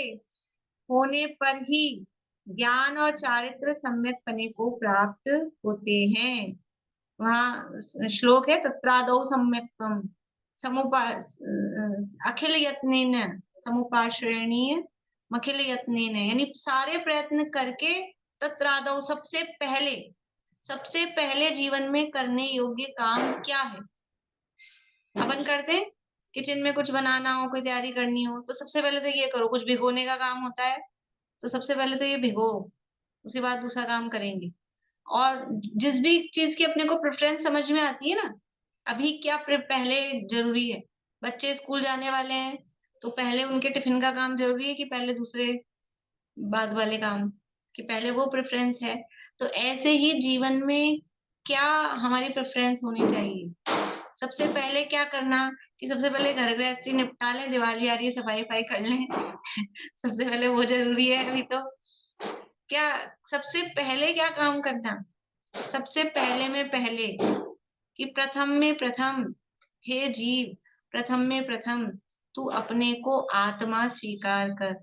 होने पर ही ज्ञान और चारित्र सम्यक पने को प्राप्त होते हैं। वहाँ श्लोक है तत्रादौ सम्यक्त्वम समुपा अखिल यत्नेन समुपाश्रयणीय अखिल यत्नेन, यानी सारे प्रयत्न करके तत्रादौ सबसे पहले जीवन में करने योग्य काम क्या है? अपन करते हैं किचन में कुछ बनाना हो, कोई तैयारी करनी हो, तो सबसे पहले तो ये करो, कुछ भिगोने का काम होता है तो सबसे पहले तो ये भिगो, उसके बाद दूसरा काम करेंगे। और जिस भी चीज की अपने को प्रेफरेंस समझ में आती है ना, अभी क्या पहले जरूरी है, बच्चे स्कूल जाने वाले हैं तो पहले उनके टिफिन का काम जरूरी है कि पहले दूसरे बाद वाले काम, कि पहले वो प्रेफरेंस है। तो ऐसे ही जीवन में क्या हमारी प्रेफरेंस होनी चाहिए, सबसे पहले क्या करना, कि सबसे पहले घर गृहस्थी निपटा लें, दिवाली आ रही है सफाई वफाई कर लें सबसे पहले वो जरूरी है अभी तो। क्या सबसे पहले क्या काम करना, सबसे पहले में पहले, कि प्रथम में प्रथम, हे जीव प्रथम में प्रथम तू अपने को आत्मा स्वीकार कर,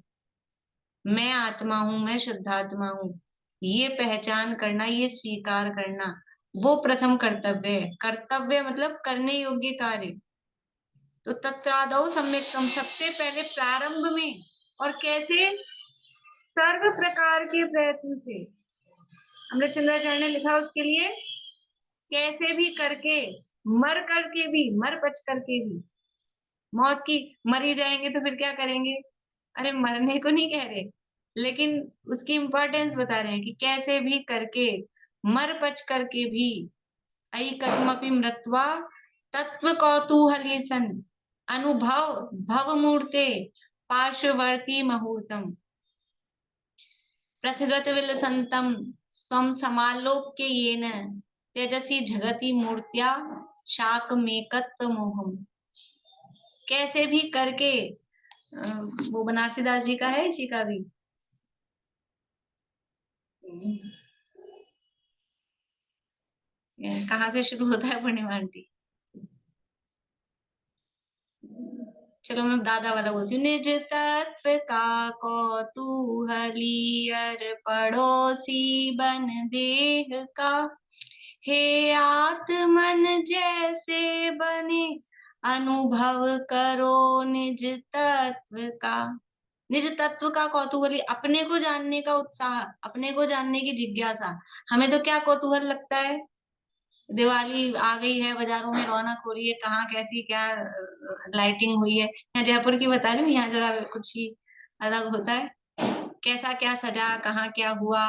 मैं आत्मा हूं, मैं शुद्धात्मा हूं, ये पहचान करना, ये स्वीकार करना, वो प्रथम कर्तव्य है। कर्तव्य मतलब करने योग्य कार्य। तो तत्रादौ सम्यक्तम, सबसे पहले प्रारंभ में, और कैसे, सर्व प्रकार के प्रयत्न से, अमृतचंद्राचार्य ने लिखा उसके लिए कैसे भी करके मर करके भी, मर बच करके भी, मौत की, मर ही जाएंगे तो फिर क्या करेंगे? अरे मरने को नहीं कह रहे, लेकिन उसकी इंपॉर्टेंस बता रहे हैं कि कैसे भी करके, मर बच करके भी, ऐकत्वमपि मृत्वा तत्व कौतूहली सन, अनुभव भव मूर्ते पार्श्ववर्ती मुहूर्तम, पृथगत विलसंतम स्वम समालोक्य येन तेजसी जगति मूर्त्या शाकमेकत्व मोहम। कैसे भी करके, वो बनारसीदास जी का है, इसी का भी, कहाँ से शुरू होता है पूर्णिमा आंटी? चलो मैं दादा वाला बोलती हूँ। निज तत्व का कौतूहली अर पड़ोसी बन देह का, हे आत्मन जैसे बने अनुभव करो निज तत्व का। निज तत्व का कौतूहली, अपने को जानने का उत्साह, अपने को जानने की जिज्ञासा। हमें तो क्या कौतूहल लगता है, दिवाली आ गई है, बाजारों में रौनक हो रही है, कहाँ कैसी क्या लाइटिंग हुई है। यहाँ जयपुर की बता रही हूँ, यहाँ जरा कुछ ही अलग होता है, कैसा क्या सजा, कहाँ क्या हुआ,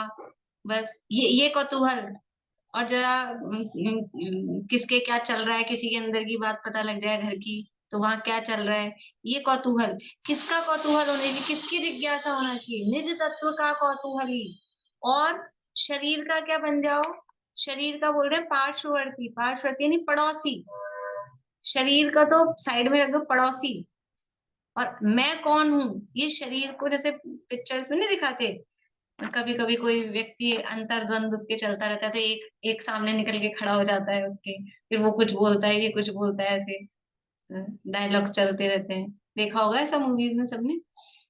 बस ये कौतूहल। और जरा किसके क्या चल रहा है, किसी के अंदर की बात पता लग जाए घर की, तो वहां क्या चल रहा है, ये कौतूहल। किसका कौतूहल होना चाहिए, किसकी जिज्ञासा होना चाहिए? निज तत्व का कौतूहली। और शरीर का क्या बन जाओ? शरीर का बोल रहे हैं पार्श्ववर्ती, पार्श्ववर्ती यानी पड़ोसी। शरीर का तो साइड में रख दो, पड़ोसी। और मैं कौन हूँ, ये शरीर को जैसे पिक्चर्स में नहीं दिखाते, कभी कभी कोई व्यक्ति अंतर्द्वंद उसके चलता रहता है, तो एक एक सामने निकल के खड़ा हो जाता है उसके, फिर वो कुछ बोलता है, ये कुछ बोलता है, ऐसे डायलॉग्स चलते रहते हैं। देखा होगा ऐसा मूवीज में सबने।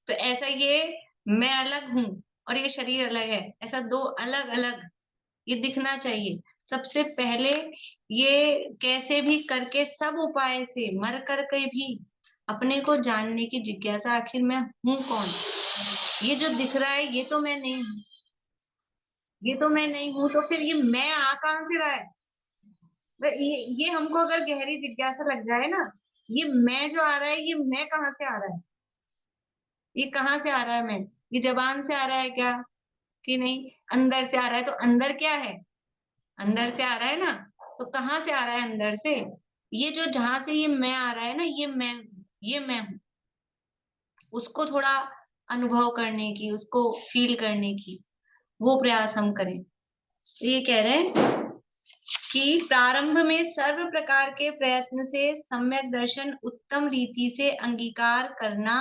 तो ऐसा ये मैं अलग हूँ और ये शरीर अलग है, ऐसा दो अलग अलग ये दिखना चाहिए। सबसे पहले ये कैसे भी करके, सब उपाय से, मर करके भी अपने को जानने की जिज्ञासा, आखिर मैं हूं कौन? ये जो दिख रहा है ये तो मैं नहीं हूँ, ये तो मैं नहीं हूं, तो फिर ये मैं आ कहां से रहा है? ये हमको अगर गहरी जिज्ञासा लग जाए ना, ये मैं जो आ रहा है, ये मैं कहाँ से आ रहा है, ये कहाँ से आ रहा है? मैं, ये जबान से आ रहा है क्या, कि नहीं अंदर से आ रहा है? तो अंदर क्या है, अंदर से आ रहा है ना, तो कहाँ से आ रहा है? अंदर से। ये जो जहां से ये मैं आ रहा है ना, ये मैं हूँ, उसको थोड़ा अनुभव करने की, उसको फील करने की वो प्रयास हम करें। तो ये कह रहे हैं कि प्रारंभ में सर्व प्रकार के प्रयत्न से सम्यक दर्शन उत्तम रीति से अंगीकार करना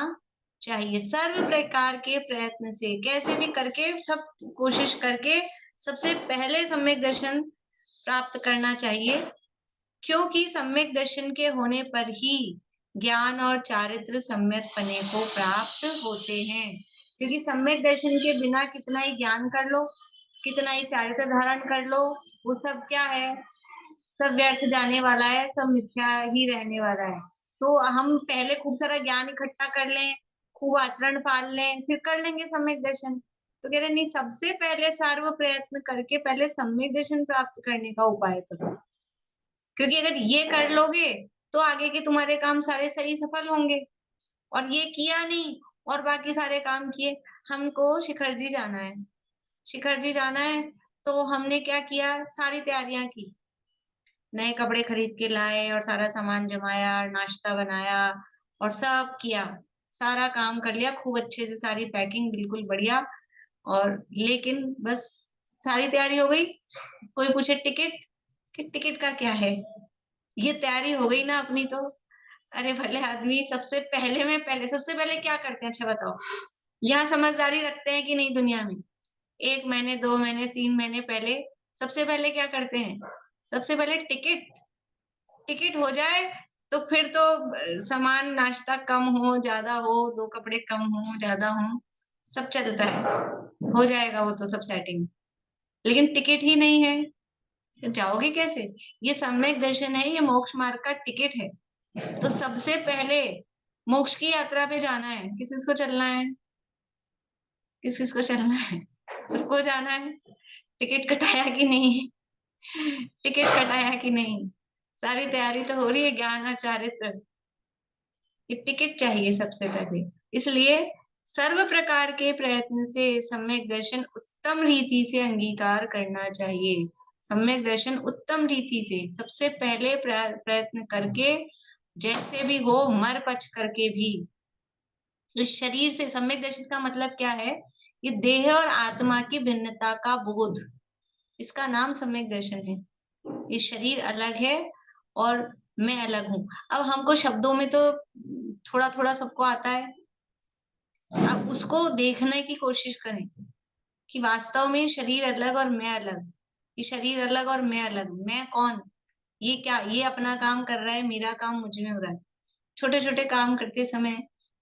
चाहिए। सर्व प्रकार के प्रयत्न से, कैसे भी करके, सब कोशिश करके सबसे पहले सम्यक दर्शन प्राप्त करना चाहिए, क्योंकि सम्यक दर्शन के होने पर ही ज्ञान और चारित्र सम्यक पने को प्राप्त होते हैं। क्योंकि सम्यक दर्शन के बिना कितना ही ज्ञान कर लो, कितना ही चारित्र धारण कर लो, वो सब क्या है, सब व्यर्थ जाने वाला है, सब मिथ्या ही रहने वाला है। तो हम पहले खूब सारा ज्ञान इकट्ठा कर लें, खूब आचरण पाल लें, फिर कर लेंगे सम्यक दर्शन। तो कह रहे नहीं, सबसे पहले सर्व प्रयत्न करके पहले सम्यक दर्शन प्राप्त करने का उपाय करो। क्योंकि अगर ये कर लोगे तो आगे के तुम्हारे काम सारे सही सफल होंगे। और ये किया नहीं और बाकी सारे काम किए। हमको शिखर जी जाना है, शिखर जी जाना है, तो हमने क्या किया, सारी तैयारियां की, नए कपड़े खरीद के लाए और सारा सामान जमाया, नाश्ता बनाया और सब किया, सारा काम कर लिया खूब अच्छे से, सारी पैकिंग बिल्कुल बढ़िया। और लेकिन बस सारी तैयारी हो गई, कोई पूछे टिकट, कि टिकट का क्या है, ये तैयारी हो गई ना अपनी तो। अरे भले आदमी, सबसे पहले में पहले, सबसे पहले क्या करते हैं, अच्छा बताओ, यहाँ समझदारी रखते हैं कि नहीं दुनिया में? 1 महीने, 2 महीने, 3 महीने पहले सबसे पहले क्या करते हैं? सबसे पहले टिकट, टिकट हो जाए तो फिर तो सामान नाश्ता कम हो ज्यादा हो, 2 कपड़े कम हो ज्यादा हो, सब चलता है, हो जाएगा वो तो सब सेटिंग। लेकिन टिकट ही नहीं है, तो जाओगे कैसे? ये सम्यक दर्शन है, ये मोक्ष मार्ग का टिकट है। तो सबसे पहले मोक्ष की यात्रा पे जाना है, किस किसको चलना है, किस किसको चलना है? सबको जाना है। टिकट कटाया कि नहीं? टिकट कटाया कि नहीं? सारी तैयारी तो हो रही है, ज्ञान और चारित्र, ये टिकट चाहिए सबसे पहले। इसलिए सर्व प्रकार के प्रयत्न से सम्यक दर्शन उत्तम रीति से अंगीकार करना चाहिए। सम्यक दर्शन उत्तम रीति से सबसे पहले प्रयत्न करके, जैसे भी हो, मर पच करके भी, इस शरीर से, सम्यक दर्शन का मतलब क्या है? ये देह और आत्मा की भिन्नता का बोध, इसका नाम सम्यक दर्शन है। ये शरीर अलग है और मैं अलग हूं। अब हमको शब्दों में तो थोड़ा थोड़ा सबको आता है, अब उसको देखने की कोशिश करें कि वास्तव में शरीर अलग और मैं अलग, ये शरीर अलग और मैं अलग, मैं कौन? ये क्या, ये अपना काम कर रहा है, मेरा काम मुझ में हो रहा है। छोटे छोटे काम करते समय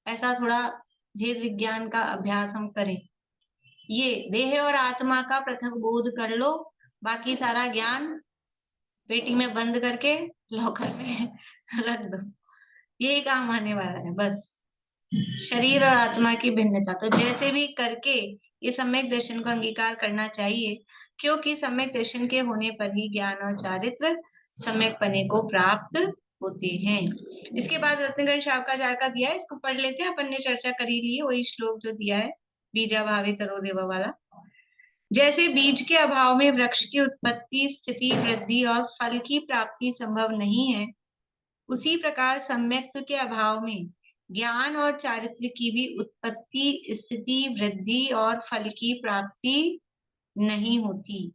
ऐसा थोड़ा भेद विज्ञान का अभ्यास हम करें। ये देह और आत्मा का पृथक बोध कर लो, बाकी सारा ज्ञान पेटी में बंद करके लॉकर में रख दो, यही काम आने वाला है बस। शरीर और आत्मा की भिन्नता, तो जैसे भी करके ये सम्यक दर्शन को अंगीकार करना चाहिए, क्योंकि सम्यक दर्शन के होने पर ही ज्ञान और चारित्र सम्यक पने को प्राप्त होते हैं। इसके बाद रत्नगण शावकाचार्य का दिया है, इसको पढ़ लेते हैं, अपन ने चर्चा कर ही ली है, वही श्लोक जो दिया है, बीजा भावी तरोरेव वाला। जैसे बीज के अभाव में वृक्ष की उत्पत्ति, स्थिति, वृद्धि और फल की प्राप्ति संभव नहीं है, उसी प्रकार सम्यक्त्व के अभाव में ज्ञान और चारित्र की भी उत्पत्ति, स्थिति, वृद्धि और फल की प्राप्ति नहीं होती।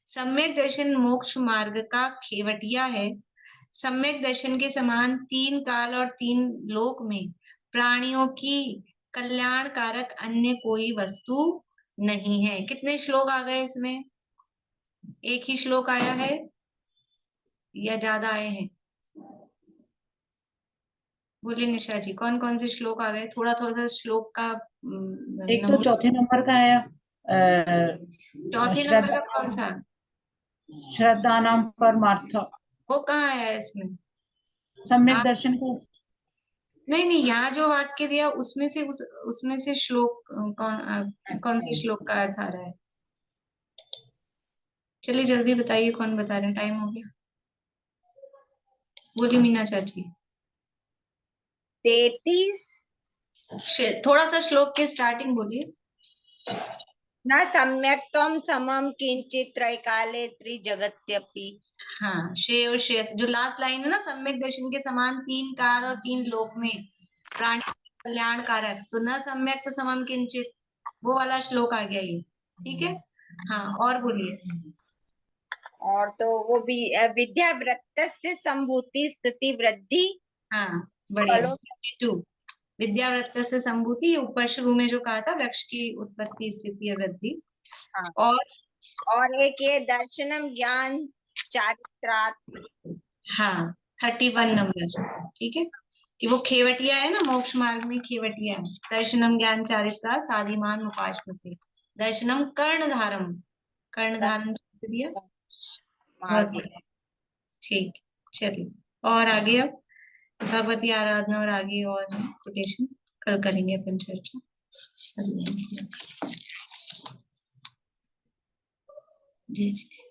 सम्यक दर्शन मोक्ष मार्ग का खेवटिया है। सम्यक दर्शन के समान तीन काल और तीन लोक में प्राणियों की कल्याणकारक अन्य कोई वस्तु नहीं है। कितने श्लोक आ गए इसमें? एक ही श्लोक आया है या ज्यादा आए हैं? बोलिए निशा जी, कौन कौन से श्लोक आ गए? थोड़ा थोड़ा सा श्लोक का एक तो चौथे नंबर का आया, चौथे नंबर का कौन सा? श्रद्धा नाम परमार्थ, वो कहाँ आया है इसमें? सम्यक दर्शन का। नहीं नहीं, यहाँ जो वाक्य दिया उसमें से उसमें से श्लोक कौन से श्लोक का अर्थ आ रहा है? चलिए जल्दी बताइए, कौन बता रहे हैं, टाइम हो गया। बोलिए मीना चाची। 33। थोड़ा सा श्लोक के स्टार्टिंग बोलिए। न सम्यक्त्वं समम किंचित त्रैकाले त्रिजगत्यपि। हाँ, श्रेय और श्रेयस, जो लास्ट लाइन है ना, सम्यक दर्शन के समान तीन कार और तीन लोक में प्राणी कल्याण कारक, तो न सम्यक तो समम किंचित, वो वाला श्लोक आ गया ये, ठीक है। हाँ, और बोलिए। और तो वो भी विद्या वृत्त से संभूति स्थिति वृद्धि। हाँ, बढ़िया। 52 विद्यावृत्त से संभूति, ये ऊपर शुरू में जो कहा था, वृक्ष की उत्पत्ति, स्थिति और वृद्धि। हाँ। और एक ये दर्शनम ज्ञान चारित्रात्। हाँ, 31 नंबर, ठीक है, कि वो खेवटिया है ना, मोक्ष मार्ग में खेवटिया है। दर्शनम ज्ञान चारित्रा साधिमान उपाश्मते, दर्शनम कर्णधारम, कर्णधारम दिया। बहुत ठीक, चलिए और आगे, अब भगवती आराधना और आगे और कोटेशन कल करेंगे अपन चर्चा। जय जय।